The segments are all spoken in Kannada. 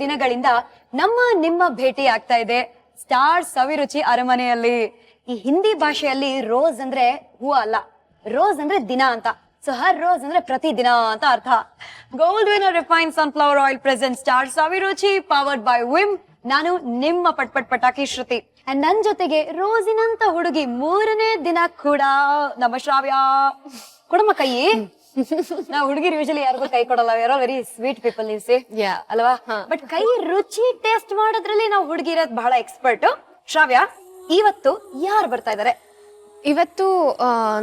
ದಿನಗಳಿಂದ ನಿಮ್ಮ ಭೇಟಿ ಆಗ್ತಾ ಇದೆ ಸ್ಟಾರ್ ಸವಿರುಚಿ ಅರಮನೆಯಲ್ಲಿ. ಈ ಹಿಂದಿ ಭಾಷೆಯಲ್ಲಿ ರೋಸ್ ಅಂದ್ರೆ ಹೂವ ಅಲ್ಲ, ರೋಸ್ ಅಂದ್ರೆ ದಿನ ಅಂತ. ಸೊ ಹರ್ ರೋಸ್ ಅಂದ್ರೆ ಪ್ರತಿ ದಿನ ಅಂತ ಅರ್ಥ. Gold winner refine sunflower oil present star Saviruchi powered by Vim. ನಾನು ನಿಮ್ಮ ಪಟಾಕಿ ಶ್ರುತಿ. ಅಂಡ್ ನನ್ ಜೊತೆಗೆ ರೋಸಿನಂತ ಹುಡುಗಿ 3ನೇ ದಿನ ಕೂಡ ನಮ್ಮ ಶ್ರಾವ್ಯ. ಕೊಡಮ್ಮ ಕೈ. ನಾವು ಹುಡುಗಿರು ಯೂಶಲಿ ಯಾರಿಗೂ ಕೈ ಕೊಡಲ್ಲ, ಯಾರೋ ವೆರಿ ಸ್ವೀಟ್ ಪೀಪಲ್ ನೀವು ಸಿ ಅಲ್ವಾ. ಬಟ್ ಕೈ ರುಚಿ ಟೇಸ್ಟ್ ಮಾಡೋದ್ರಲ್ಲಿ ನಾವು ಹುಡುಗಿರೋದ್ ಬಹಳ ಎಕ್ಸ್ಪರ್ಟ್. ಶ್ರಾವ್ಯ, ಇವತ್ತು ಯಾರು ಬರ್ತಾ ಇದಾರೆ? ಇವತ್ತು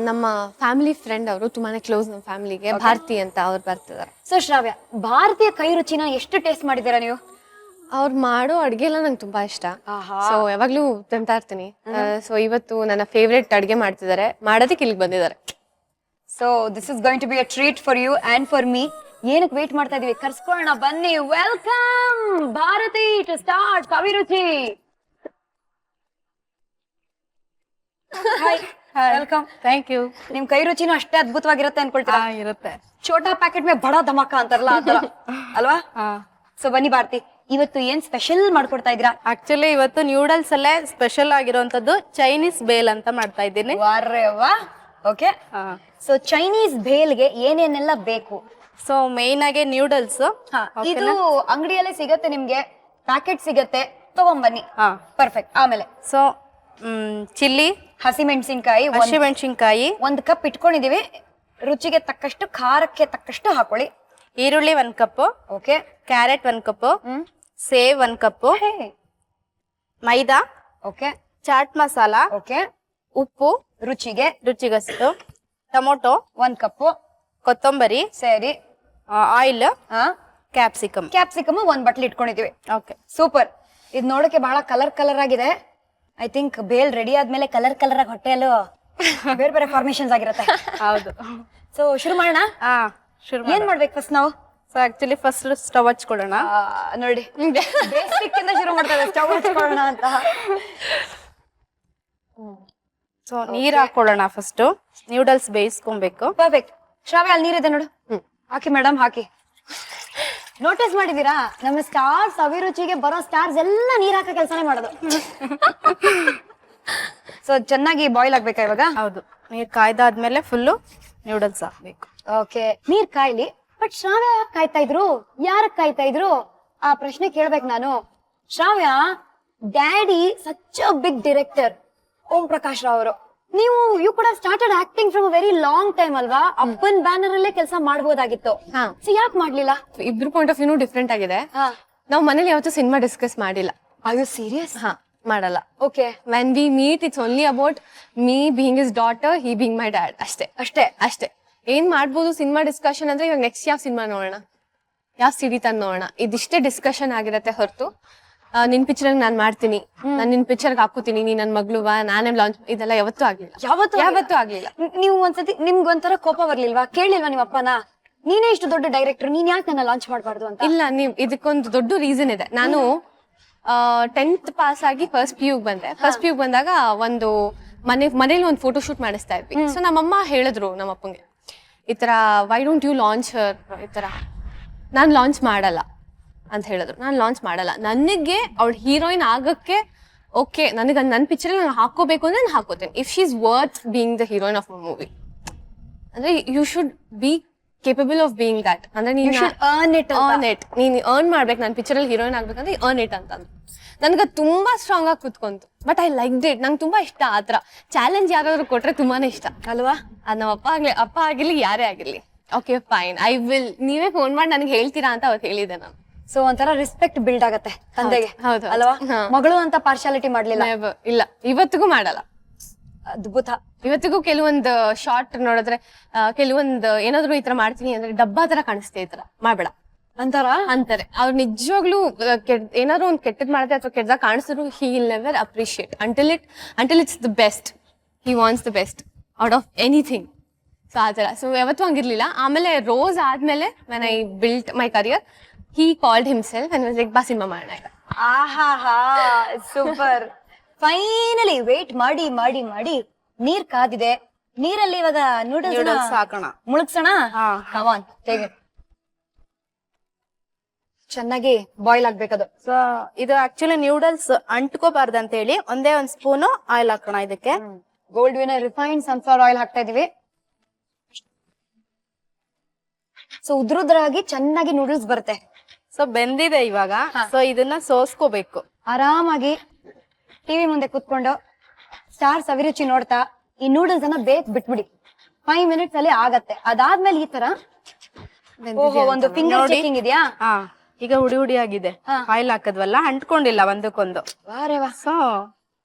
ನಮ್ಮ ಫ್ಯಾಮಿಲಿ ಫ್ರೆಂಡ್ ಅವರು, ತುಂಬಾನೇ ಕ್ಲೋಸ್ ನಮ್ಮ ಫ್ಯಾಮಿಲಿಗೆ, ಭಾರತಿ ಅಂತ ಅವ್ರು ಬರ್ತಿದ್ದಾರೆ. ಸೊ ಶ್ರಾವ್ಯ, ಭಾರತೀಯ ಕೈ ರುಚಿನ ಎಷ್ಟು ಟೇಸ್ಟ್ ಮಾಡಿದ್ದೀರಾ ನೀವು? ಅವ್ರು ಮಾಡೋ ಅಡ್ಗೆ ಎಲ್ಲ ನಂಗೆ ತುಂಬಾ ಇಷ್ಟ. ಸೊ ಯಾವಾಗ್ಲೂ ತಿಂತಾ ಇರ್ತೀನಿ. ಸೊ ಇವತ್ತು ನನ್ನ ಫೇವ್ರೆಟ್ ಅಡ್ಗೆ ಮಾಡ್ತಿದ್ದಾರೆ, ಮಾಡೋದಕ್ಕೆ ಇಲ್ಲಿಗೆ ಬಂದಿದ್ದಾರೆ. So this is going to be a treat for you and for me. ಏನಕ್ಕೆ ವೇಟ್ ಮಾಡ್ತಾ ಇದೀವಿ? ಕರ್ಸ್ಕೊಳ್ಳೋಣ ಬನ್ನಿ. Welcome Bharathi to start Saviruchi. Welcome. Thank you. ನಿಮ್ ಕೈ ರುಚಿನೂ ಅಷ್ಟೇ ಅದ್ಭುತವಾಗಿರುತ್ತೆ ಅನ್ಕೊಳ್ತೀರಾ? ಇರುತ್ತೆ. ಛೋಟಾ ಪ್ಯಾಕೆಟ್ ಮೇ ಬಡಾ ಧಮಾಕ ಅಂತಾರಲ್ಲ ಆತರ ಅಲ್ವಾ? ಸೊ ಬನ್ನಿ ಭಾರತಿ, ಇವತ್ತು ಏನ್ ಸ್ಪೆಷಲ್ ಮಾಡ್ಕೊಡ್ತಾ ಇದ್ದೀರಾ? ಆಕ್ಚುಲಿ ಇವತ್ತು ನ್ಯೂಡಲ್ಸ್ ಅಲ್ಲೇ ಸ್ಪೆಷಲ್ ಆಗಿರುವಂತದ್ದು ಚೈನೀಸ್ ಬೇಲ್ ಅಂತ ಮಾಡ್ತಾ ಇದ್ದೀನಿ. ಓಕೆ. ಸೊ ಚೈನೀಸ್ ಬೇಲ್ಗೆ ಏನೇನೆಲ್ಲ ಬೇಕು? ಸೊ ಮೇನ್ ಆಗಿ ನ್ಯೂಡಲ್ಸ್ ಇದು ಅಂಗಡಿಯಲ್ಲೇ ಸಿಗತ್ತೆ, ನಿಮ್ಗೆ ಪ್ಯಾಕೆಟ್ ಸಿಗತ್ತೆ, ತಗೊಂಬನ್ನಿ. ಪರ್ಫೆಕ್ಟ್. ಆಮೇಲೆ ಸೊ ಚಿಲ್ಲಿ, ಹಸಿಮೆಣಸಿನ್ಕಾಯಿ, ಹಸಿಮೆಣಸಿನ್ಕಾಯಿ 1 ಕಪ್ ಇಟ್ಕೊಂಡಿದೀವಿ. ರುಚಿಗೆ ತಕ್ಕಷ್ಟು, ಖಾರಕ್ಕೆ ತಕ್ಕಷ್ಟು ಹಾಕೊಳ್ಳಿ. ಈರುಳ್ಳಿ 1 cup, okay. Carrot 1 cup, sev 1 cup, maida, okay. Chaat masala, okay. ಉಪ್ಪು ರುಚಿಗಷ್ಟು, ಟೊಮೊಟೊ 1 ಕಪ್, ಕೊತ್ತಂಬರಿ, ಸರಿ, ಆಯಿಲ್, ಕ್ಯಾಪ್ಸಿಕಮ್ 1 ಬಟ್ಲಿ ಇಟ್ಕೊಂಡಿದೀವಿ. Okay, super. ಇದು ನೋಡಕ್ಕೆ ಬಹಳ ಕಲರ್ ಆಗಿದೆ. ಐ ಥಿಂಕ್ ಬೇಲ್ ರೆಡಿ ಆದ್ಮೇಲೆ ಕಲರ್ ಆಗಿ ಹೊಟ್ಟೆಯಲ್ಲೂ ಬೇರೆ ಬೇರೆ ಫಾರ್ಮೇಶನ್ಸ್ ಆಗಿರುತ್ತೆ. ಹೌದು. ಸೊ ಶುರು ಮಾಡೋಣ. ಏನ್ ಮಾಡ್ಬೇಕು ಫಸ್ಟ್ ನಾವು? ಸೊ ಆಕ್ಚುಲಿ ಫಸ್ಟ್ ಸ್ಟವ್ ಹಚ್ಕೊಳ್ಳೋಣ. ನೋಡಿ, ಬೇಸಿಕ್ ಇಂದ ಶುರು ಮಾಡ್ತಾರೆ ಸ್ಟವ್ ಹಚ್ಕೊಳ್ಳೋಣ ಅಂತ. ಸೊ ನೀರ್ ಹಾಕೊಳ್ಳೋಣ. ಫಸ್ಟ್ ನ್ಯೂಡಲ್ಸ್ ಬೇಯಿಸ್ಕೊಬೇಕು. ಪರ್ಫೆಕ್ಟ್. ಶ್ರಾವ್ಯ, ಅಲ್ಲಿ ನೀರಿದೆ ನೋಡು, ಹಾಕಿ ಮೇಡಮ್, ಹಾಕಿ. ನೋಟಿಸ್ ಮಾಡಿದೀರಾ, ನಮ್ಮ ಸ್ಟಾರ್ ಸವಿರುಚಿಗೆ ಬರೋ ಸ್ಟಾರ್ಸ್ ಎಲ್ಲ ನೀರ್ ಹಾಕೋ ಕೆಲಸನೇ ಮಾಡೋದು. ಸೊ ಚೆನ್ನಾಗಿ ಬಾಯ್ಲ್ ಆಗ್ಬೇಕಾ ಇವಾಗ? ಹೌದು, ನೀರ್ ಕಾಯ್ದಾದ್ಮೇಲೆ ಫುಲ್ಲು ನ್ಯೂಡಲ್ಸ್ ಹಾಕ್ಬೇಕು. ಓಕೆ, ನೀರ್ ಕಾಯ್ಲಿ. ಬಟ್ ಶ್ರಾವ್ಯ ಯಾಕೆ ಕಾಯ್ತಾ ಇದ್ರು? ಯಾರಕ್ ಕಾಯ್ತಾ ಇದ್ರು ಆ ಪ್ರಶ್ನೆ ಕೇಳ್ಬೇಕು ನಾನು. Shravya, daddy such a big director Om Prakash Rao ಅವರು. ನೀವು ಯು ಕೂಡ started acting from a very long time ಅಲ್ವಾ? ಅಪ್ಪನ್ ಬ್ಯಾನರ್ ಅಲ್ಲೇ ಕೆಲಸ ಮಾಡ್ಬೋದಾಗಿತ್ತು. ಸೊ ಯಾಕೆ ಮಾಡ್ಲಿಲ್ಲ? ಇಬ್ರು ಪಾಯಿಂಟ್ ಆಫ್ ವ್ಯೂ ಡಿಫ್ರೆಂಟ್ ಆಗಿದೆ. ನಾವು ಮನೇಲಿ ಯಾವತ್ತೂ ಸಿನಿಮಾ ಡಿಸ್ಕಸ್ ಮಾಡಿಲ್ಲ. Are you serious? ಮಾಡಲ್ಲ. Okay. When we meet it's only about me being his daughter, he being my dad. ಅಷ್ಟೇ. ಏನ್ ಮಾಡ್ಬೋದು ಸಿನಿಮಾ ಡಿಸ್ಕಷನ್ ಅಂದ್ರೆ, ಇವಾಗ ನೆಕ್ಸ್ಟ್ ಯಾವ ಸಿನಿಮಾ ನೋಡೋಣ, ಯಾವ ಸಿಡಿ ತಂದ್ ನೋಡೋಣ, ಇದಿಷ್ಟೇ ಡಿಸ್ಕಷನ್ ಆಗಿರತ್ತೆ ಹೊರತು ನಿನ್ ಪಿಕ್ಚರ್ ನಾನ್ ಮಾಡ್ತೀನಿ, ನಾನ್ ನಿನ್ ಪಿಕ್ಚರ್ ಹಾಕೋತೀನಿ, ನೀ ನನ್ ಮಗಳು ಬಾ, ನಾನೇ ಲಾಂಚ್, ಇದೆಲ್ಲ ಯಾವತ್ತೂ ಆಗ್ಲಿಲ್ಲ. ಯಾವತ್ತೂ ಆಗ್ಲಿಲ್ಲ. ನೀವು ಒಂದ್ಸತಿ ನಿಮ್ಗೆ ಒಂಥರ ಕೋಪ ಬರ್ಲಿಲ್ವಾ? ಕೇಳಿಲ್ವಾ ನಿಮ್ಮ ಅಪ್ಪನ, ನೀನೇ ಇಷ್ಟು ದೊಡ್ಡ ಡೈರೆಕ್ಟರ್, ನೀನ್ ಯಾಕೆ ನನ್ನ ಲಾಂಚ್ ಮಾಡ್ಬಾರ್ದು ಅಂತ? ಇಲ್ಲ, ಇದಕ್ಕೊಂದು ದೊಡ್ಡ ರೀಸನ್ ಇದೆ. ನಾನು 10th ಪಾಸ್ ಆಗಿ ಫಸ್ಟ್ PU ಬಂದೆ. ಫಸ್ಟ್ PU ಬಂದಾಗ ಒಂದು ಮನೇಲಿ ಒಂದು ಫೋಟೋ ಶೂಟ್ ಮಾಡಿಸ್ತಾ ಇದ್ವಿ. ಸೊ ನಮ್ಮಮ್ಮ ಹೇಳಿದ್ರು ನಮ್ಮ ಅಪ್ಪಂಗೆ, ಈ ತರ ವೈ ಡೋಂಟ್ ಯು ಲಾಂಚ್ ಹರ್, ಈ ತರ. ನಾನ್ ಲಾಂಚ್ ಮಾಡಲ್ಲ ಅಂತ ಹೇಳಿದ್ರು. ನಾನು ಲಾಂಚ್ ಮಾಡಲ್ಲ. ನನಗೆ ಅವಳು ಹೀರೋಯಿನ್ ಆಗಕ್ಕೆ ಓಕೆ, ನನಗೆ ನನ್ನ ಪಿಕ್ಚರ್ ನಾನು ಹಾಕೋಬೇಕು ಅಂದ್ರೆ ನಾನು ಹಾಕೋತೇನೆ, if she is worth being the heroine of a movie. ಅಂದ್ರೆ you should be capable of being that. ಅಂದ್ರೆ ನೀನ್ ನೀನ್ ಅರ್ನ್ ಮಾಡ್ಬೇಕು. ನನ್ನ ಪಿಕ್ಚರ್ ಅಲ್ಲಿ ಹೀರೋಯಿನ್ ಆಗ್ಬೇಕಂದ್ರೆ ಅರ್ನ್ ಇಟ್ ಅಂತ. ನನ್ಗೆ ತುಂಬಾ ಸ್ಟ್ರಾಂಗ್ ಆಗಿ ಕುತ್ಕೊಂತು. But I like it. ನಂಗೆ ತುಂಬಾ ಇಷ್ಟ ಆತರ ಚಾಲೆಂಜ್. ಯಾರಾದ್ರೂ ಕೊಟ್ರೆ ತುಂಬಾನೇ ಇಷ್ಟ ಅಲ್ವಾ? ಅದ್ ನಮ್ಮ ಅಪ್ಪ ಆಗಿರ್ಲಿ, ಯಾರೇ ಆಗಿರ್ಲಿ. Okay fine, I will. ನೀವೇ ಫೋನ್ ಮಾಡಿ ನನಗೆ ಹೇಳ್ತೀರಾ ಅಂತ ಅವತ್ತು ಹೇಳಿದ್ದೆ ನಾನು. ಸೊ ಒಂಥರ ರೆಸ್ಪೆಕ್ಟ್ ಬಿಲ್ಡ್ ಆಗತ್ತೆ ತಂದೆಗೆ, ಅಲ್ವಾ? ಮಗಳು ಅಂತ ಪಾರ್ಶಾಲಿಟಿ ಮಾಡ್ಲಿಲ್ಲ? ಇಲ್ಲ, ಇವತ್ತಿಗೂ ಮಾಡಲ್ಲ. ಅದ್ಭುತ. ಇವತ್ತಿಗೂ ಕೆಲವೊಂದು ಶಾರ್ಟ್ ನೋಡಿದ್ರೆ, ಕೆಲವೊಂದು ಏನಾದ್ರು ಈ ತರ ಮಾಡ್ತೀನಿ ಅಂದ್ರೆ ಡಬ್ಬಾ ತರ ಕಾಣಿಸ್ತೇ, ಈ ತರ ಮಾಡ್ಬೇಡ ಅಂತಾರೆ. ಅವ್ರು ನಿಜವಾಗ್ಲೂ ಏನಾದ್ರು ಒಂದ್ ಕೆಟ್ಟದ್ ಮಾಡುತ್ತೆ ಅಥವಾ ಕೆಟ್ಟದಾಗ ಕಾಣಿಸಿದ್ರು, he will never appreciate until it's the best. He wants the best out of anything. So ಆ ತರ. ಸೊ ಯಾವತ್ತೂ ಹಂಗಿರ್ಲಿಲ್ಲ. ಆಮೇಲೆ ರೋಸ್ ಆದ್ಮೇಲೆ when I built my career, he called himself and was like, ಬಾ ಸಿನಿಮಾ ಮಾಡೋಣ. ಆಹಾ, ಸೂಪರ್. ಫೈನಲಿ ವೇಟ್ ಮಾಡಿ ನೀರ್ ಕಾದಿದೆ. ನೀರಲ್ಲಿ ಇವಾಗ ನೂಡಲ್ಸ್ ಹಾಕೋಣ, ಮುಳುಗ್ಸೋಣ. Come on, take it. ಚೆನ್ನಾಗಿ ಬಾಯ್ಲ್ ಆಗ್ಬೇಕದು. ಸೊ ಇದು ಆಕ್ಚುಲಿ ನ್ಯೂಡಲ್ಸ್ ಅಂಟ್ಕೋಬಾರ್ದು ಅಂತ ಹೇಳಿ ಒಂದೇ ಒಂದ್ ಸ್ಪೂನು ಆಯಿಲ್ ಹಾಕೋಣ ಇದಕ್ಕೆ. Gold Winner refined sunflower oil ಹಾಕ್ತಾ ಇದೀವಿ. ಸೊ ಉದ್ರುದ್ರಾಗಿ ಚೆನ್ನಾಗಿ ನೂಡಲ್ಸ್ ಬರುತ್ತೆ. ಸೊ ಬೆಂದಿದೆ ಇವಾಗ. ಸೊ ಇದನ್ನ ಸೋಸ್ಕೋಬೇಕು. ಆರಾಮಾಗಿ ಟಿವಿ ಮುಂದೆ ಕುತ್ಕೊಂಡು ಸ್ಟಾರ್ ಸವಿರುಚಿ ನೋಡ್ತಾ ಈ ನೂಡಲ್ಸ್ ಅನ್ನ ಬಿಟ್ಬಿಡಿ. 5 ಮಿನಿಟ್ಸ್ ಅಲ್ಲಿ ಆಗತ್ತೆ. ಅದಾದ್ಮೇಲೆ ಈ ತರ ಒಂದು ಫಿಂಗರ್ ಚೆಕಿಂಗ್ ಇದೆಯಾ? ಹಾ, ಈಗ ಹುಡಿ ಹುಡಿ ಆಗಿದೆ. ಆಯಿಲ್ ಹಾಕದ್ವಲ್ಲ, ಅಂಟ್ಕೊಂಡಿಲ್ಲ ಒಂದಕ್ಕೊಂದು. ವಾರೆ ವಾ. ಸೊ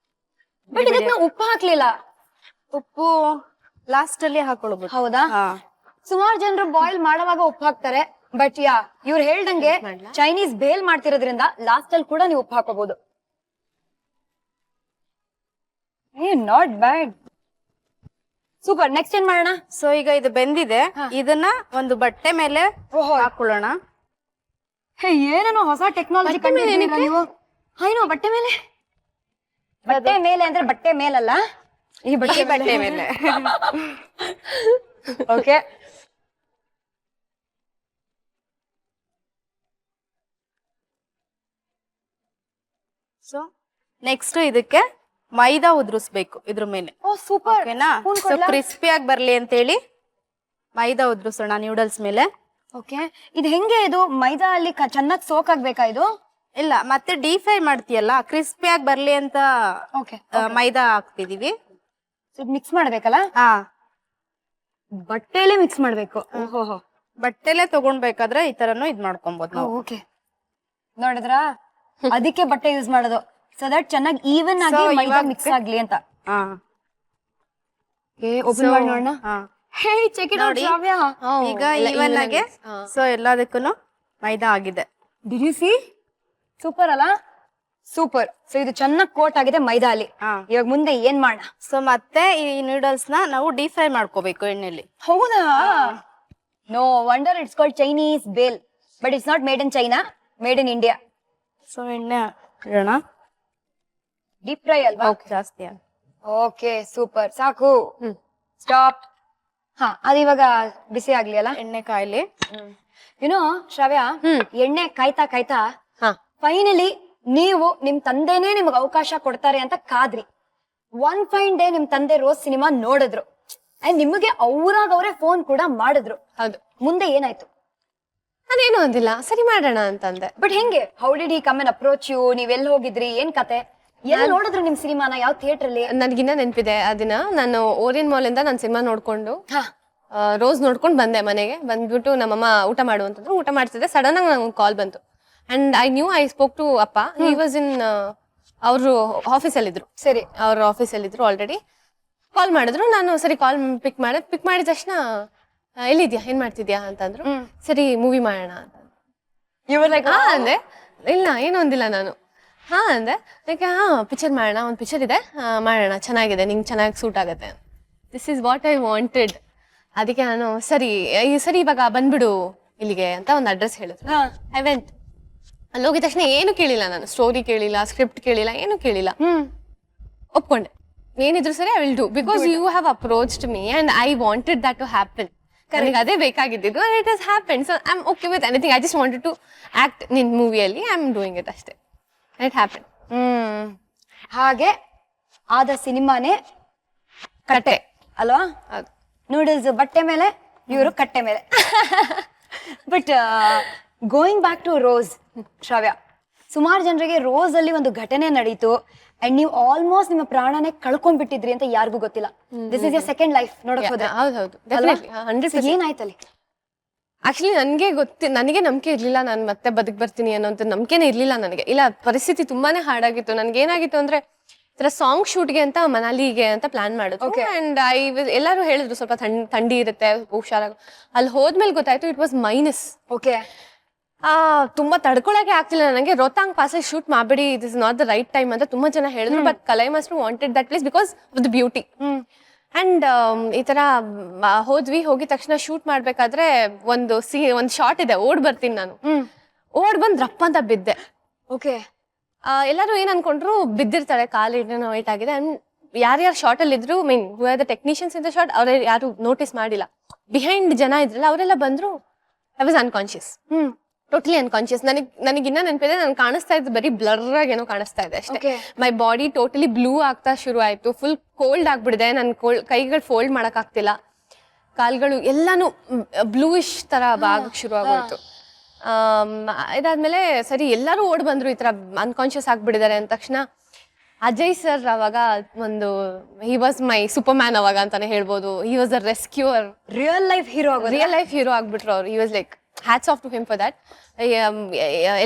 ಬಟ್ ಇದಕ್ಕೆ ನಾವು ಉಪ್ಪು ಹಾಕ್ಲಿಲ್ಲ. ಉಪ್ಪು ಲಾಸ್ಟ್ ಅಲ್ಲಿ ಹಾಕೊಳ್ಬಹುದು. ಹೌದಾ? ಸುಮಾರು ಜನರು ಬಾಯ್ಲ್ ಮಾಡುವಾಗ ಉಪ್ಪು ಹಾಕ್ತಾರೆ. ಬಟ್ ಇವ್ರು ಹೇಳ್ದಂಗೆ ಚೈನೀಸ್ ಬೇಲ್ ಮಾಡ್ತಿರೋದ್ರಿಂದ ಲಾಸ್ಟ್ ಅಲ್ಲಿ ಕೂಡ ನೀವು ಉಪ್ಪು ಹಾಕೋಬಹುದು. Not bad. ಸೂಪರ್. ನೆಕ್ಸ್ಟ್ ಏನ್ ಮಾಡೋಣ? ಸೊ ಈಗ ಇದು ಬೆಂದಿದೆ. ಇದನ್ನ ಒಂದು ಬಟ್ಟೆ ಮೇಲೆ ಹಾಕೊಳ್ಳೋಣ. ಏನೇನೋ ಹೊಸ ಟೆಕ್ನಾಲಜಿ ನೀವು. ಏನೋ ಬಟ್ಟೆ ಮೇಲೆ. ಬಟ್ಟೆ ಮೇಲೆ ಅಂದ್ರೆ ಬಟ್ಟೆ ಮೇಲಲ್ಲ, ಈ ಬಟ್ಟೆ ಮೇಲೆ. ಓಕೆ. ಸೊ ನೆಕ್ಸ್ಟ್ ಇದಕ್ಕೆ ಮೈದಾ ಉದ್ರಿಸ್ಬೇಕು ಇದ್ರ ಮೇಲೆ. ಓ ಸೂಪರ್. ಓಕೆನಾ? ಸೊ ಕ್ರಿಸ್ಪಿ ಆಗಿ ಬರ್ಲಿ ಅಂತ ಹೇಳಿ ಮೈದಾ ಉದ್ರಿಸೋಣ ನ್ಯೂಡಲ್ಸ್ ಮೇಲೆ. ಓಕೆ. ಇದು ಹೆಂಗೆ? ಇದು ಮೈದಾ ಅಲ್ಲಿ ಚೆನ್ನಾಗಿ ಸೋಕ್ ಆಗ್ಬೇಕಾ ಇದು? ಇಲ್ಲ, ಮತ್ತೆ ಡೀಪ್ ಫ್ರೈ ಮಾಡ್ತೀಯಲ್ಲ, ಕ್ರಿಸ್ಪಿ ಆಗಿ ಬರ್ಲಿ ಅಂತ ಮೈದಾ ಹಾಕ್ತಿದೀವಿ. ಮಿಕ್ಸ್ ಮಾಡ್ಬೇಕಲ್ಲ? ಹಾ, ಬಟ್ಟೆಲೆ ಮಿಕ್ಸ್ ಮಾಡ್ಬೇಕು. ಓಹೋ. ಬಟ್ಟೆಲೆ ತಗೊಂಡ್ಬೇಕಾದ್ರೆ ಈ ತರನು ಇದ್ ಮಾಡ್ಕೊಬಹುದು ನಾವು. ಓಕೆ. ನೋಡಿದ್ರ, ಅದಕ್ಕೆ ಬಟ್ಟೆ ಯೂಸ್ ಮಾಡೋದು, ಸೊ ದಟ್ ಚೆನ್ನಾಗಿ ಈವನ್ ಆಗಿ ಮೈದಾ ಮಿಕ್ಸ್ ಆಗ್ಲಿ ಅಂತ. ಹಾ, ಓಪನ್ ಮಾಡಿ ನೋಡೋಣ. ಹೇ, ಚೆಕ್ ಇಟ್ ಔಟ್ ಶ್ರಾವ್ಯ. ಈಗ ಈವನ್ ಆಗಿ ಸೊ ಎಲ್ಲದಕ್ಕೂ ಮೈದಾ ಆಗಿದೆ. Did U C? ಸೂಪರ್ ಅಲ್ಲ? ಸೂಪರ್. ಸೊ ಇದು ಚೆನ್ನಾಗಿ ಕೋಟ್ ಆಗಿದೆ ಮೈದಾ ಅಲ್ಲಿ. ಇವಾಗ ಮುಂದೆ ಏನ್ ಮಾಡೋಣ? ಸೊ ಮತ್ತೆ ಈ ನೂಡಲ್ಸ್ ನ ನಾವು ಡೀಪ್ ಫ್ರೈ ಮಾಡ್ಕೋಬೇಕು ಎಣ್ಣೆಲಿ. ಹೌದಾ? No wonder it's called Chinese bhel, but it's not made in China, made in India. So ಎಣ್ಣೆ ಇಡೋಣ. ಡೀಪ್ ಫ್ರೈ ಅಲ್ವಾ? ಜಾಸ್ತಿ. Okay, super. ಸಾಕು. ಸ್ಟಾಪ್. ಹಾ, ಅದು ಇವಾಗ ಬಿಸಿ ಆಗ್ಲಿ ಅಲ್ಲ? ಎಣ್ಣೆ ಕಾಯ್ಲಿ. ಯುನೋ ಶ್ರಾವ್ಯ, ಎಣ್ಣೆ ಕಾಯ್ತಾ ಕಾಯ್ತಾ ಫೈನಲಿ ನೀವು ನಿಮ್ ತಂದೆನೇ ನಿಮ್ಗೆ ಅವಕಾಶ ಕೊಡ್ತಾರೆ ಅಂತ ಕಾದ್ರಿ. ಒನ್ ಫೈನ್ ಡೇ ನಿಮ್ ತಂದೆ ರೋಸ್ ಸಿನಿಮಾ ನೋಡಿದ್ರು ಅಂಡ್ ನಿಮಗೆ ಅವರೇ ಫೋನ್ ಕೂಡ ಮಾಡಿದ್ರು. ಹೌದು. ಮುಂದೆ ಏನಾಯ್ತು? ನಾನೇನು ಅಂದಿಲ್ಲ, ಸರಿ ಮಾಡೋಣ ಅಂತಂದೆ. ಬಟ್ ಹೆಂಗೆ? How did he come and approach you? ನೀವೆಲ್ಲಿ ಹೋಗಿದ್ರಿ? ಏನ್ ಕತೆ? ಎಲ್ಲಿ ನೋಡಿದ್ರು ನಿಮ್ ಸಿನಿಮಾನ? ಯಾವ ಥಿಯೇಟರ್ ಅಲ್ಲಿ? ನನ್ಗಿನ್ನ ನೆನಪಿದೆ ಆ ದಿನ. ನಾನು ಓರಿಯನ್ ಮಾಲ್ ಇಂದ ನಾನು ಸಿನಿಮಾ ನೋಡ್ಕೊಂಡು ರೋಸ್ ನೋಡ್ಕೊಂಡು ಬಂದೆ ಮನೆಗೆ. ಬಂದ್ಬಿಟ್ಟು ನಮ್ಮಮ್ಮ ಊಟ ಮಾಡು ಅಂತಂದ್ರು. ಊಟ ಮಾಡ್ತಿದ್ದೆ, ಸಡನ್ ಆಗಿ ನಂಗೆ ಕಾಲ್ ಬಂತು. And I knew I spoke to ಅಪ್ಪ. ಹಿ ವಾಸ್ ಇನ್ ಅವರು ಆಫೀಸಲ್ಲಿದ್ರು. ಸರಿ, ಅವ್ರ ಆಫೀಸಲ್ಲಿದ್ರು ಆಲ್ರೆಡಿ. ಕಾಲ್ ಮಾಡಿದ್ರು. ನಾನು ಸರಿ ಕಾಲ್ ಪಿಕ್ ಮಾಡಿದ ತಕ್ಷಣ ಎಲ್ಲಿದ್ಯಾ, ಏನ್ ಮಾಡ್ತಿದ್ಯಾ ಅಂತಂದ್ರು. ಸರಿ ಮೂವಿ ಮಾಡೋಣ ಅಂತ ಅಂದೆ. ಇಲ್ಲ ಏನು ಅಂದಿಲ್ಲ ನಾನು. ಅಂದೆ. ಅದಕ್ಕೆ ಪಿಕ್ಚರ್ ಮಾಡೋಣ, ಒಂದು ಪಿಕ್ಚರ್ ಇದೆ, ಮಾಡೋಣ, ಚೆನ್ನಾಗಿದೆ, ನಿಂಗೆ ಚೆನ್ನಾಗಿ ಸೂಟ್ ಆಗುತ್ತೆ. This is what I wanted. ಅದಕ್ಕೆ ನಾನು ಸರಿ ಇವಾಗ ಬಂದ್ಬಿಡು ಇಲ್ಲಿಗೆ ಅಂತ ಒಂದು ಅಡ್ರೆಸ್ ಹೇಳಿದ್ರು. I went. ಅಲ್ಲಿ ಹೋಗಿದ ತಕ್ಷಣ ಏನು ಕೇಳಿಲ್ಲ ನಾನು, ಸ್ಟೋರಿ ಕೇಳಿಲ್ಲ, ಸ್ಕ್ರಿಪ್ಟ್ ಕೇಳಿಲ್ಲ, ಏನು ಕೇಳಿಲ್ಲ. ಒಪ್ಕೊಂಡೆ. ಏನಿದ್ರು ಸರಿ, I will do, because you have approached me and I wanted that to happen. ನನಗೆ ಅದೇ ಬೇಕಾಗಿದ್ದು and it has happened. So I'm okay with anything. I just wanted to act in ಮೂವಿಯಲ್ಲಿ. I'm doing it ಅಷ್ಟೇ. It happened. ಹಾಗೆ ಆದ ಸಿನಿಮಾನೇ ಕಟ್ಟೆ ಅಲ್ವಾ? ನೂಡಲ್ಸ್ ಬಟ್ಟೆ ಮೇಲೆ, ಇವರು ಕಟ್ಟೆ ಮೇಲೆ. But going back to Rose, Shravya, ಸುಮಾರು ಜನರಿಗೆ ರೋಸ್ ಅಲ್ಲಿ ಒಂದು ಘಟನೆ ನಡೀತು ಅಂಡ್ ನೀವು ಆಲ್ಮೋಸ್ಟ್ ನಿಮ್ಮ ಪ್ರಾಣನೇ ಕಳ್ಕೊಂಡ್ಬಿಟ್ಟಿದ್ರಿ ಅಂತ ಯಾರಿಗೂ ಗೊತ್ತಿಲ್ಲ. This is your second life ನೋಡಕ್ ಹೋದ್ರೆ. ಹೌದು, ಡೆಫಿನೆಟ್ಲಿ 100%. ಏನಾಯ್ತಲ್ಲಿ? ಆಕ್ಚುಲಿ ನನಗೆ ನಂಬಿಕೆ ಇರ್ಲಿಲ್ಲ, ನಾನು ಮತ್ತೆ ಬದುಕ್ ಬರ್ತೀನಿ ಅನ್ನೋಂಥ ನಂಬಿಕೆನೇ ಇರ್ಲಿಲ್ಲ ನನಗೆ. ಇಲ್ಲ, ಪರಿಸ್ಥಿತಿ ತುಂಬಾನೇ ಹಾರ್ಡಾಗಿತ್ತು. ನನ್ಗೆ ಏನಾಗಿತ್ತು ಅಂದ್ರೆ, ಈ ತರ ಸಾಂಗ್ ಶೂಟ್ಗೆ ಅಂತ ಮನಾಲಿಗೆ ಅಂತ ಪ್ಲಾನ್ ಮಾಡಿದ್ರು. ಅಂಡ್ ಎಲ್ಲರೂ ಹೇಳಿದ್ರು ಸ್ವಲ್ಪ ಥಂಡಿ ಇರುತ್ತೆ, ಹುಷಾರಾಗ. ಅಲ್ಲಿ ಹೋದ್ಮೇಲೆ ಗೊತ್ತಾಯ್ತು ಇಟ್ ವಾಸ್ ಮೈನಸ್. ಓಕೆ. ತುಂಬಾ ತಡ್ಕೊಳಕ್ಕೆ ಆಗ್ತಿಲ್ಲ ನನಗೆ. ರೋಹ್ತಾಂಗ್ ಪಾಸ್ ಶೂಟ್ ಮಾಡಬೇಡಿ, it is not the right time ಅಂತ ತುಂಬಾ ಜನ ಹೇಳಿದ್ರು. But Kalai master wanted that place because of the beauty. And ಈ ತರ ಹೋಗಿದ ತಕ್ಷಣ ಶೂಟ್ ಮಾಡ್ಬೇಕಾದ್ರೆ ಒಂದು ಶಾರ್ಟ್ ಇದೆ, ಓಡ್ ಬರ್ತೀನಿ ನಾನು. ಓಡ್ ಬಂದ್ ರಪ್ಪ ಅಂತ ಬಿದ್ದೆ. ಓಕೆ. ಎಲ್ಲರೂ ಏನ್ ಅನ್ಕೊಂಡ್ರು, ಬಿದ್ದಿರ್ತಾಳೆ, ಕಾಲು ವೈಟ್ ಆಗಿದೆ. ಅಂಡ್ ಯಾರ್ಯಾರು ಶಾರ್ಟ್ ಅಲ್ಲಿ ಇದ್ರು, mean who are the technicians in the shot, ಅವ್ರ ಯಾರು ನೋಟಿಸ್ ಮಾಡಿಲ್ಲ. ಬಿಹೈಂಡ್ ಜನ ಇದ್ರಲ್ಲ ಅವರೆಲ್ಲ ಬಂದ್ರು. I was unconscious. Totally unconscious. ನನಗೆ ಇನ್ನ ನೆನಪಿದೆ, ನಾನು ಕಾಣಿಸ್ತಾ ಇದ್ದು ಬರೀ ಬ್ಲರ್ ಆಗಿ ಏನೋ ಕಾಣಿಸ್ತಾ ಇದೆ ಅಷ್ಟೇ. Okay. My body totally blue ಆಗ್ತಾ ಶುರು ಆಯ್ತು, ಫುಲ್ ಕೋಲ್ಡ್ ಆಗ್ಬಿಡಿದೆ, ನನ್ ಕೈಗಳು ಫೋಲ್ಡ್ ಮಾಡಕ್ ಆಗ್ತಿಲ್ಲ, ಕಾಲ್ಗಳು ಎಲ್ಲಾನು ಬ್ಲೂಯಿಶ್ ತರ ಆಗಕ್ ಶುರು ಆಗೋಯ್ತು. ಇದಾದ್ಮೇಲೆ ಸರಿ ಎಲ್ಲರೂ ಓಡ್ ಬಂದ್ರು ಈ ತರ ಅನ್ಕಾನ್ಶಿಯಸ್ ಆಗ್ಬಿಟ್ಟಿದ್ದಾರೆ ಅಂದ ತಕ್ಷಣ. ಅಜಯ್ ಸರ್ ಅವಾಗ ಒಂದು he was my super man ಅವಾಗ ಅಂತಾನೆ ಹೇಳ್ಬೋದು. He was a rescuer, real life hero ಆಗ್ಬಿಟ್ರು ಅವ್ರು. He was like hats off to him for that.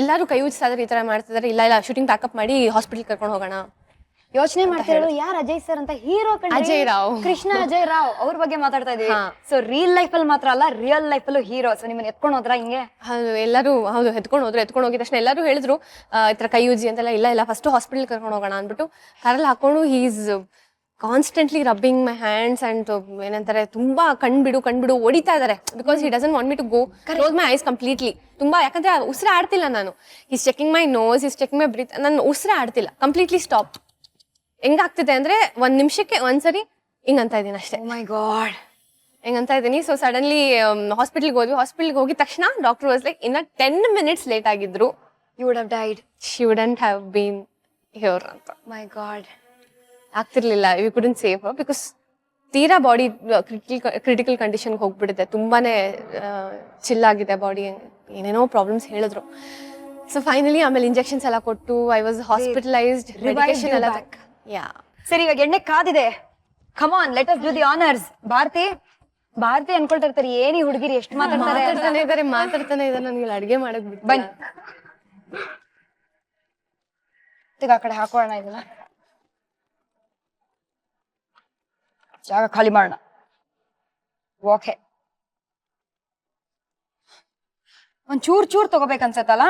ಎಲ್ಲರೂ ಕೈ ಉಜ್ತಾ ಇದಾರೆ, ಈ ತರ ಮಾಡ್ತಿದಾರೆ, ಇಲ್ಲ ಶೂಟಿಂಗ್ ಪ್ಯಾಕಪ್ ಮಾಡಿ ಹಾಸ್ಪಿಟಲ್ ಕರ್ಕೊಂಡು ಹೋಗೋಣ. ಯೋಚನೆ ಮಾಡ್ತಿರೋದು ಯಾರು ಅಜಯ್ ಸರ್ ಅಂತ, ಹೀರೋ ಅಜಯ್ ರಾವ್, ಕೃಷ್ಣ ಅಜಯ್ ರಾವ್ ಅವ್ರ ಬಗ್ಗೆ ಮಾತಾಡ್ತಾ ಇದೀವಿ. ಸೊ ರಿಯಲ್ ಲೈಫ್ ಅಲ್ಲಿ ಮಾತ್ರ ಅಲ್ಲ, ರಿಯಲ್ ಲೈಫ್ ಅಲ್ಲೂ ಹೀರೋ. ಸೊ ನಿಮ್ಮನ್ನ ಎತ್ಕೊಂಡು ಹೋದ್ರ ಹಿಂಗೆ? ಎಲ್ಲರೂ ಹೌದು ಎತ್ಕೊಂಡು ಹೋಗಿದ ತಕ್ಷಣ ಎಲ್ಲರೂ ಹೇಳಿದ್ರು ಈ ತರ ಕೈ ಉಜ್ಜಿ ಅಂತೆಲ್ಲ. ಇಲ್ಲ ಫಸ್ಟ್ ಹಾಸ್ಪಿಟಲ್ ಕರ್ಕೊಂಡು ಹೋಗೋಣ ಅಂದ್ಬಿಟ್ಟು ಕಾರಲ್ಲಿ ಹಾಕೊಂಡು is constantly rubbing my hands and ಏನಂತಾರೆ ತುಂಬಾ ಕಣ್ಬಿಡು ಹೊಡಿತಾ ಇದಾರೆ. Because he doesn't want me to go close my eyes completely. ತುಂಬಾ ಯಾಕಂದ್ರೆ ಉಸಿರು ಆಡ್ತಿಲ್ಲ ನಾನು. Is checking my nose, is checking my breath. ನಾನು ಉಸಿರು ಆಡ್ತಿಲ್ಲ, ಕಂಪ್ಲೀಟ್ಲಿ ಸ್ಟಾಪ್. ಹೆಂಗಾಗ್ತಿದೆ ಅಂದ್ರೆ ಒಂದ್ ನಿಮಿಷಕ್ಕೆ ಒಂದ್ಸರಿ ಹಿಂಗಂತ ಇದೀನಿ ಅಷ್ಟೇ. ಮೈ ಗಾಡ್, ಹೆಂಗಂತ ಇದೀನಿ. ಸೊ ಸಡನ್ಲಿ ಹಾಸ್ಪಿಟಲ್ಗೆ ಹೋದ್ವಿ. ಹಾಸ್ಪಿಟಲ್ಗೆ ಹೋಗಿದ ತಕ್ಷಣ ಡಾಕ್ಟರ್ ವಾಸ್ ಲೈಕ್, ಇನ್ನ 10 minutes ಲೇಟ್ ಆಗಿದ್ರು, you would have died, she wouldn't have been here ಅಂತ. ಮೈ ಗಾಡ್, ಆಗ್ತಿರ್ಲಿಲ್ಲ, we couldn't save her because ತೀರಾ ಬಾಡಿ ಕ್ರಿಟಿಕಲ್ ಕಂಡೀಷನ್ಗೆ ಹೋಗ್ಬಿಟ್ಟಿದೆ. ತುಂಬಾನೇ ಚಿಲ್ಲಾಗಿದೆ ಬಾಡಿ, ಏನೇನೋ ಪ್ರಾಬ್ಲಮ್ಸ್ ಹೇಳಿದ್ರು. ಸೊ ಫೈನಲಿ ಆಮೇಲೆ ಇಂಜೆಕ್ಷನ್ಸ್ ಎಲ್ಲ ಕೊಟ್ಟು ಐ ವಾಸ್ ಹಾಸ್ಪಿಟಲೈಸ್ಡ್, ಮೆಡಿಕೇಶನ್ ಎಲ್ಲ. ಯಾ ಸರಿ, ಇವಾಗ ಎಣ್ಣೆ ಕಾದಿದೆ. Come on, let us do the honours. Bharati ಅನ್ಕೊಳ್ತಾ ಇರ್ತಾರೆ, ಏನಿ ಹುಡುಗಿರಿ ಎಷ್ಟು ಮಾತಾಡ್ತಾನೆ ಇದಾರೆ. ನನಗೆ ಅಡ್ಗೆ ಮಾಡಕ್ ಬಿಟ್ಟು ಬನ್ನಿ, ಆ ಕಡೆ ಹಾಕೋಣ, ಇದನ್ನ ಜಾಗ ಖಾಲಿ ಮಾಡೋಣ. ಓಕೆ, ಒಂದ್ ಚೂರ್ ತಗೋಬೇಕನ್ಸತ್ತಲ್ಲ.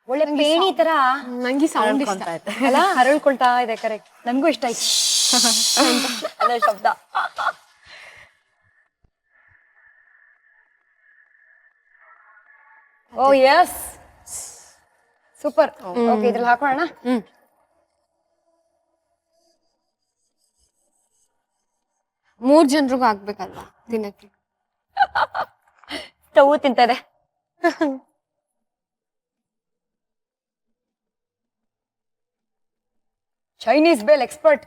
ಒಳ್ಳೆ ಪೇಣಿ ತರ ನಂಗೆ ಸೌಂಡ್ ಇಷ್ಟ ಅಲ್ಲ, ಹರಳ್ಕೊಳ್ತಾ ಇದೆ. ಕರೆಕ್ಟ್, ನನ್ಗೂ ಇಷ್ಟ ಆಯ್ತು ಅದೇ ಶಬ್ದ. ಓ ಯಸ್, ಸೂಪರ್. ಓಕೆ, ಇದ್ರಲ್ಲಿ ಹಾಕೋಣ. 3 ಜನರಿಗೂ ಆಗ್ಬೇಕಲ್ವಾ ದಿನಕ್ಕೆ. ಸ್ಟವ್ ತಿಂತದೆ. Chinese bhel expert.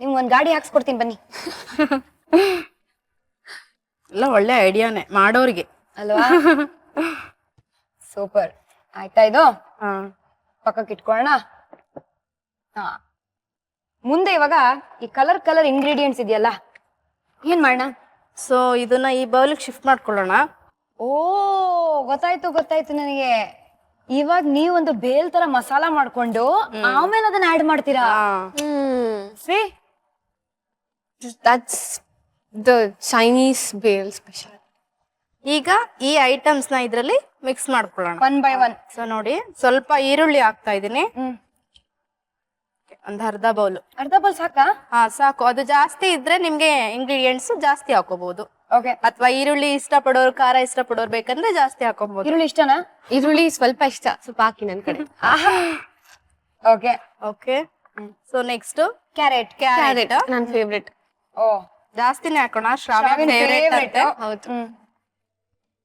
ನಿಮ್ಗೆ ಒಂದ್ ಗಾಡಿ ಹಾಕ್ಸ್ಕೊಡ್ತೀನಿ ಬನ್ನಿ. ಎಲ್ಲ ಒಳ್ಳೆ ಐಡಿಯಾನೇ ಮಾಡೋರಿಗೆ ಅಲ್ವಾ? ಸೂಪರ್. ಆಯ್ತಾ, ಇದು ಪಕ್ಕಕ್ಕೆ ಇಟ್ಕೊಳ್ಳೋಣ. ಹಾ, ಮುಂದೆ ಇವಾಗ ಈ ಕಲರ್ ಇಂಗ್ರೀಡಿಯೆಂಟ್ಸ್ ಇದೆಯಲ್ಲ, ಏನ್ ಮಾಡೋಣ? ಸೊ ಇದನ್ನ ಈ ಬೌಲಿಗೆ ಶಿಫ್ಟ್ ಮಾಡ್ಕೊಳ್ಳೋಣ. ಓ, ಗೊತ್ತಾಯ್ತು ನನಗೆ. ಇವಾಗ ನೀವೊಂದು ಬೇಲ್ ತರ ಮಸಾಲಾ ಮಾಡ್ಕೊಂಡು ಆಮೇಲೆ ಅದನ್ನ ಆಡ್ ಮಾಡ್ತೀರಾ? See, that's the Chinese bhel special. ಈಗ ಈ ಐಟಮ್ಸ್ ನ ಇದ್ರಲ್ಲಿ ಮಿಕ್ಸ್ ಮಾಡ್ಕೊಳ್ಳೋಣ 1 by 1. ಸೊ ನೋಡಿ, ಸ್ವಲ್ಪ ಈರುಳ್ಳಿ ಹಾಕ್ತಾ ಇದೀನಿ, ಒಂದ್ ಅರ್ಧ ಬೌಲ್ ಸಾಕಾ? ಹಾ, ಸಾಕು. ಅದು ಜಾಸ್ತಿ ಇದ್ರೆ ನಿಮ್ಗೆ ಇಂಗ್ರೀಡಿಯೆಂಟ್ಸ್ ಜಾಸ್ತಿ ಹಾಕೋಬಹುದು. ಓಕೆ. ಅಥವಾ ಈರುಳ್ಳಿ ಇಷ್ಟಪಡೋರು, ಖಾರ ಇಷ್ಟಪಡೋರು ಬೇಕಂದ್ರೆ ಜಾಸ್ತಿ ಹಾಕೋಬಹುದು. ಈರುಳ್ಳಿ ಇಷ್ಟನಾ? ಈರುಳ್ಳಿ ಸ್ವಲ್ಪ ಇಷ್ಟ, ಸ್ವಲ್ಪ ಹಾಕಿ ನನ್ ಕಡೆ. Okay okay. So next carrot. ನನ್ ಫೇವ್ರೆಟ್. ಓ, ಜಾಸ್ತಿನೇ ಹಾಕೋಣ. ಶ್ರಾವ್ಯ ಫೇವ್ರೆಟ್. ಹೌದು.